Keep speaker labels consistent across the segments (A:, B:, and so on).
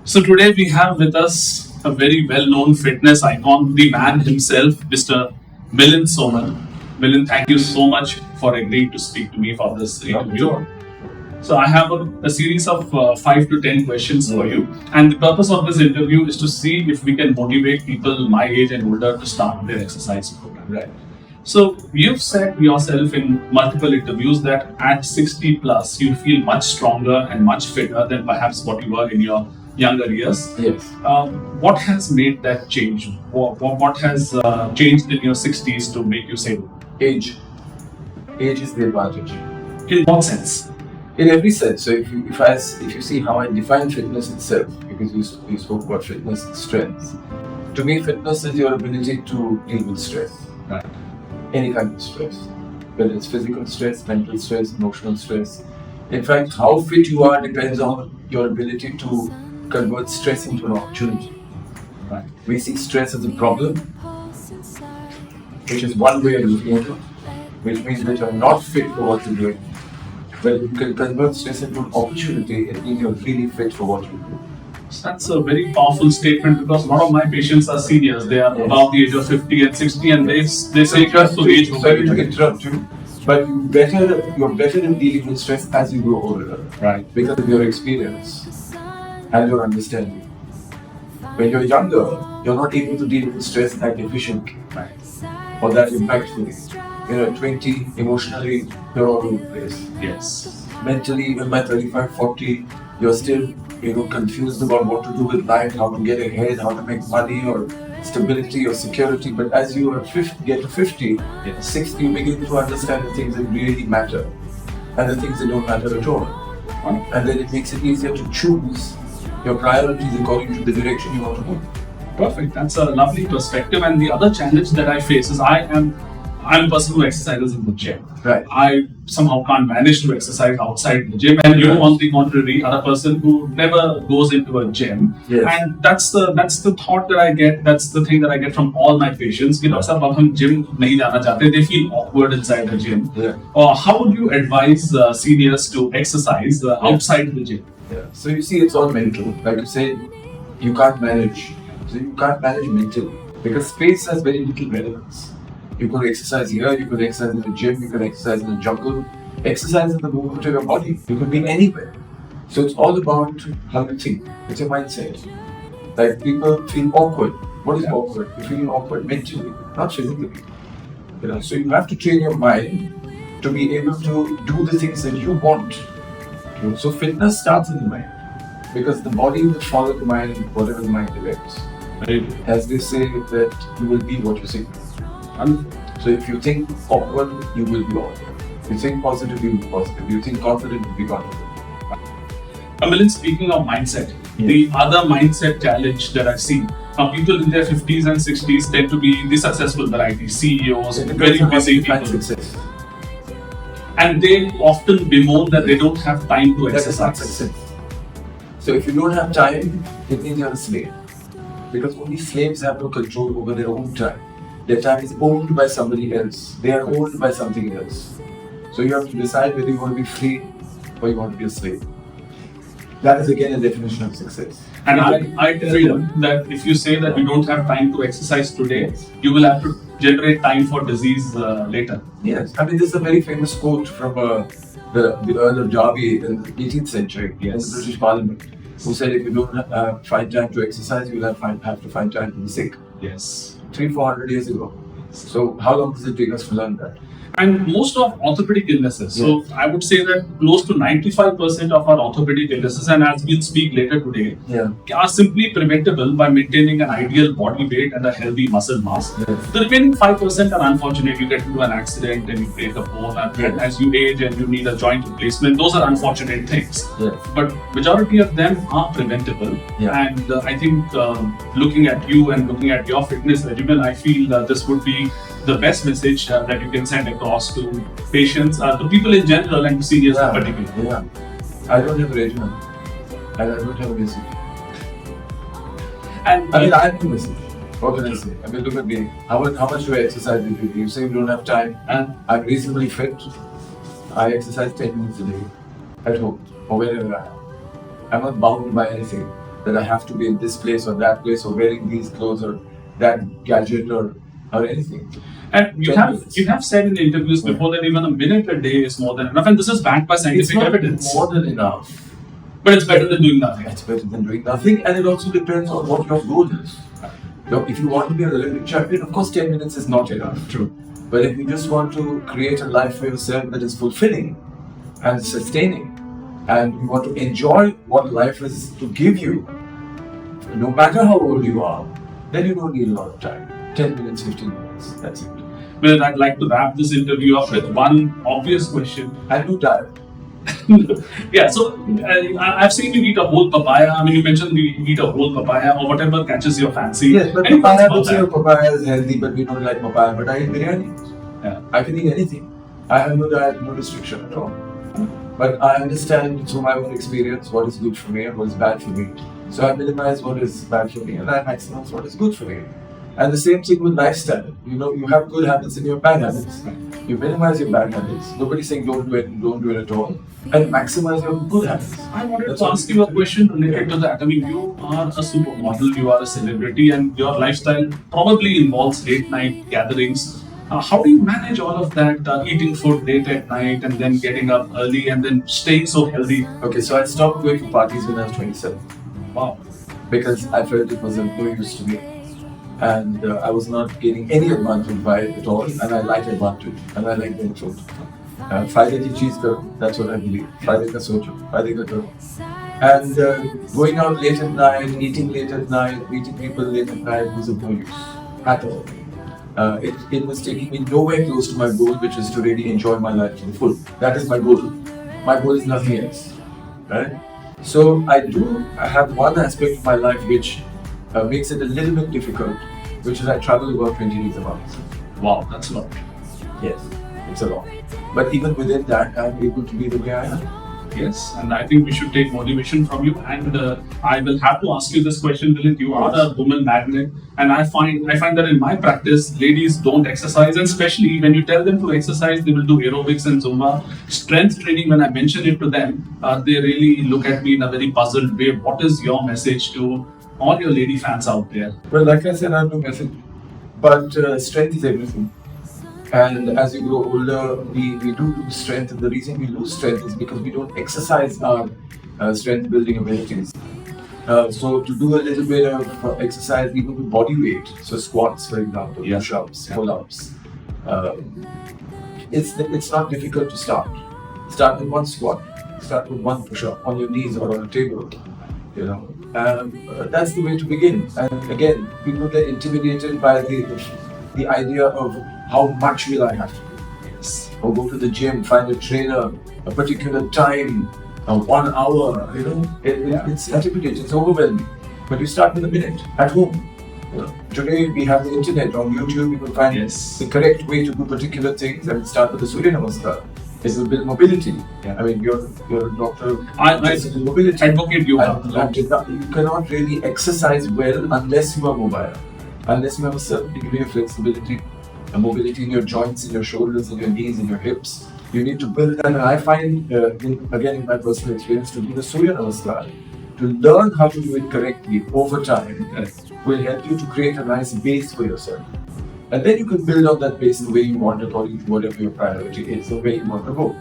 A: So today we have with us a very well-known fitness icon, the man himself, Mr. Milind Soman. Milind, thank you so much for agreeing to speak to me for this interview. So I have a series of 5 to 10 questions for you, and the purpose of this interview is to see if we can motivate people my age and older to start their exercise program.
B: Right.
A: So you've said yourself in multiple interviews that at 60 plus you feel much stronger and much fitter than perhaps what you were in your younger years.
B: Yes.
A: What has made that change? What has changed in your 60s to make you say
B: Age. Age is the advantage.
A: in what sense?
B: In every sense. So if you see how I define fitness itself, because we spoke about fitness and strength. To me, fitness is your ability to deal with stress.
A: Right.
B: Any kind of stress. Whether it's physical stress, mental stress, emotional stress. In fact, how fit you are depends on your ability to convert stress into an opportunity.
A: Right.
B: We see stress as a problem, which is one way of looking at it, which means that you're not fit for what you're doing. But you can convert stress into an opportunity, it means you're really fit for what you do.
A: That's a very powerful statement because a lot of my patients are seniors. They are above the age of 50 and 60 and they say just to age.
B: Sorry to interrupt you, but you're better in dealing with stress as you grow older.
A: Right.
B: Because of your experience and your understanding. When you're younger, you're not able to deal with stress that efficiently.
A: Right.
B: Or that impactfully. At 20, emotionally, you're all over the place.
A: Yes.
B: Mentally, even by 35, 40, you're still, confused about what to do with life, how to get ahead, how to make money, or stability or security. But as you get to 50, 60, you begin to understand the things that really matter and the things that don't matter at all. And then it makes it easier to choose your priorities according to the direction you want to go.
A: Perfect. That's a lovely perspective. And the other challenge that I face is I'm a person who exercises in the gym.
B: Right.
A: I somehow can't manage to exercise outside the gym, and you, on the contrary, are a person who never goes into a gym.
B: Yes.
A: And that's the thought that I get. That's the thing that I get from all my patients. That sir, अब हम gym नहीं जाना चाहते. They feel awkward inside the gym.
B: Yeah.
A: How would you advise seniors to exercise outside the gym?
B: Yeah. So you see, it's all mental. Like you say, you can't manage. So you can't manage mentally because space has very little relevance. You could exercise here, you could exercise in the gym, you could exercise in the jungle. Exercise in the movement of your body. You could be anywhere. So it's all about how you think. It's your mindset. Like people feel awkward. What is awkward? You're feeling awkward mentally, not physically. So you have to train your mind to be able to do the things that you want. So fitness starts in the mind. Because the body will follow the mind, whatever the mind directs.
A: Right.
B: As they say that you will be what you think. So if you think awkward, you will be awkward. If you think positive, you will be positive. If you think confident, you will be confident.
A: Milind, speaking of mindset, the other mindset challenge that I've seen, people in their 50s and 60s tend to be the successful variety, CEOs, very busy people.
B: Success.
A: And they often bemoan that they don't have time to
B: That is not
A: exercise.
B: success. So if you don't have time, it means you're a slave. Because only slaves have no control over their own time. Their time is owned by somebody else. They are owned by something else. So you have to decide whether you want to be free or you want to be a slave. That is again a definition of success.
A: And I tell you that if you say that you don't have time to exercise today, you will have to generate time for disease later.
B: Yes, I mean this is a very famous quote from the Earl of Derby in the 18th century in the British Parliament, who said if you don't find time to exercise, you will have to find time to be sick.
A: Yes.
B: 300-400 years ago. So how long does it take us to learn that?
A: And most of orthopedic illnesses, so I would say that close to 95% of our orthopedic illnesses, and as we'll speak later today, are simply preventable by maintaining an ideal body weight and a healthy muscle mass.
B: Yes.
A: The remaining 5% are unfortunate. You get into an accident and you break a bone, and as you age and you need a joint replacement, those are unfortunate things.
B: Yes.
A: But majority of them are preventable. And I think looking at you and looking at your fitness regimen, I feel this would be the best message that you can send across to patients, to people in general and to seniors in particular.
B: Yeah. I don't have a regimen. I don't have a message.
A: And
B: I have a message. What can I say? I mean, look at me. How much do I exercise every day? You say you don't have time. And I'm reasonably fit. I exercise 10 minutes a day at home or wherever I am. I'm not bound by anything. that I have to be in this place or that place or wearing these clothes or that gadget or anything.
A: And you
B: 10
A: have
B: minutes.
A: you have said in interviews before that even a minute a day is more than enough, and this is backed by
B: It's
A: scientific
B: not
A: evidence.
B: more than enough.
A: But it's better than doing nothing.
B: It's better than doing nothing, and it also depends on what your goal is. Now, if you want to be an Olympic champion, of course 10 minutes is not enough.
A: True.
B: But if you just want to create a life for yourself that is fulfilling and sustaining, and you want to enjoy what life has to give you, no matter how old you are, then you don't need a lot of time. 10 minutes, 15 minutes, that's it.
A: Well, I'd like to wrap this interview up with one obvious question.
B: And do diet.
A: Yeah, so I've seen you eat a whole papaya. I mean, you mentioned you eat a whole papaya or whatever catches your fancy.
B: Yes, but
A: Any thoughts
B: papaya,
A: about
B: would say
A: that?
B: papaya is healthy, but we don't like papaya. But I eat biryani.
A: Yeah.
B: I can eat anything. I have no diet, no restriction at all. But I understand through my own experience what is good for me and what is bad for me. So I minimize what is bad for me and I maximize what is good for me. And the same thing with lifestyle. You know, you have good habits and you have bad habits. You minimize your bad habits. Nobody's saying don't do it at all. And maximize your good habits.
A: I wanted to ask you a question related to that. I mean, you are a supermodel, you are a celebrity, and your lifestyle probably involves late night gatherings. How do you manage all of that, eating food late at night and then getting up early and then staying so healthy?
B: Okay, so I stopped going to parties when I was 27
A: Wow.
B: because I felt it was of no use to me. And I was not getting any advantage by it at all, and I like advantage, and I like being told. Friday ki cheese karo, that's what I believe. Friday ka socho, Friday ka karo. And going out late at night, eating late at night, meeting people late at night was of no use at all. It was taking me nowhere close to my goal, which is to really enjoy my life to the full. That is my goal. My goal is nothing else, right? So I have one aspect of my life which makes it a little bit difficult, which is I travel about 20 days a month.
A: Wow, that's a lot.
B: Yes, it's a lot. But even within that, I'm able to be the way I am.
A: Yes, and I think we should take motivation from you. And I will have to ask you this question, Milind. You are a woman magnet, and I find that in my practice, ladies don't exercise, and especially when you tell them to exercise, they will do aerobics and Zumba. Strength training, when I mention it to them, they really look at me in a very puzzled way. What is your message to all your lady fans out there?
B: Well, like I said, I have no message. But strength is everything. And as you grow older, we do lose strength. And the reason we lose strength is because we don't exercise our strength building abilities. So to do a little bit of exercise, even with body weight, so squats, for example, push-ups, pull-ups, it's not difficult to start. Start with one squat. Start with one push-up on your knees or on a table. You know, that's the way to begin. And again, people get intimidated by the idea of how much will I have to do. Yes. Or go to the gym, find a trainer, a particular time, 1 hour. You know, it's intimidating, it's overwhelming. But you start with a minute at home. You know, today we have the internet. On YouTube, you can find the correct way to do particular things and start with the Surya Namaskar. It will build mobility. I mean, you're a doctor.
A: I
B: mobility.
A: advocate yoga.
B: You cannot really exercise well unless you are mobile. Unless you have a certain degree of flexibility, a mobility in your joints, in your shoulders, in your knees, in your hips. You need to build that. And I find, in my personal experience, to do the Surya Namaskar, to learn how to do it correctly over time, will help you to create a nice base for yourself. And then you can build on that base the way you want, according to whatever your priority is, the way you want to go.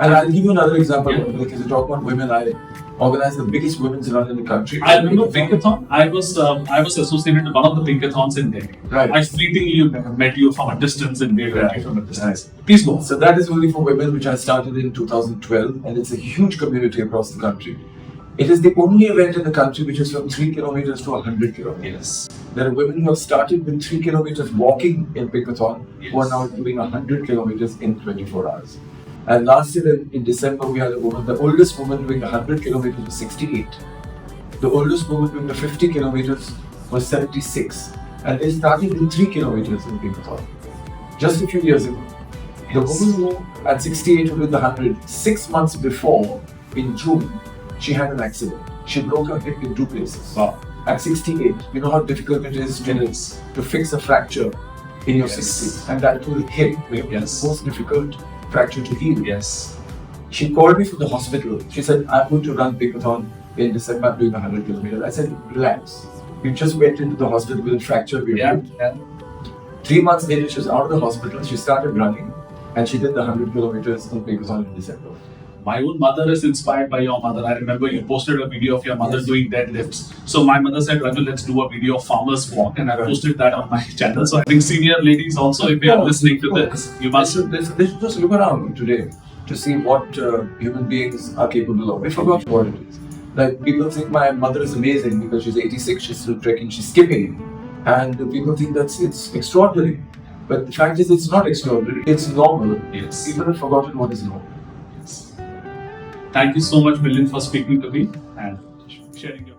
B: And I'll give you another example. Because you talk about women, I organized the biggest women's run in the country.
A: I remember Pinkathon. I was associated with one of the Pinkathons in Delhi.
B: Right.
A: I fleetingly met you from a distance and met you from a distance. Please go.
B: So that is only for women, which I started in 2012, and it's a huge community across the country. It is the only event in the country which is from 3 kilometers to 100 kilometers. There are women who have started with 3 kilometers walking in Pinkathon, who are now doing 100 kilometers in 24 hours. And last year in December, we had a woman, the oldest woman doing 100 kilometers was 68. The oldest woman doing the 50 kilometers was 76. And they started in 3 kilometers in Pinkathon, just a few years ago. The woman who at 68 who did the 100, 6 months before, in June, she had an accident. She broke her hip in 2 places.
A: Wow.
B: At 68, you know how difficult it is to fix a fracture in your 60s. And that whole hip, is the most difficult fracture to heal.
A: Yes.
B: She called me from the hospital. She said, I'm going to run Pinkathon in December I'm doing 100 kilometers. I said, relax. You just went into the hospital with a fractured rib.
A: Yeah.
B: 3 months later, she was out of the hospital. She started running, and she did the 100 kilometers on Pegasus in December.
A: My own mother is inspired by your mother. I remember you posted a video of your mother doing deadlifts. So my mother said, Raju, let's do a video of farmer's walk, and I posted that on my channel. So I think senior ladies also, if you are listening to this, you must.
B: They should just look around today to see what human beings are capable of. We forgot what it is. Like, people think my mother is amazing because she's 86, she's still trekking, she's skipping. And people think it's extraordinary. But the fact is, it's not extraordinary, it's normal.
A: Yes.
B: People have forgotten what is normal.
A: Yes. Thank you so much, Milind, for speaking to me and sharing your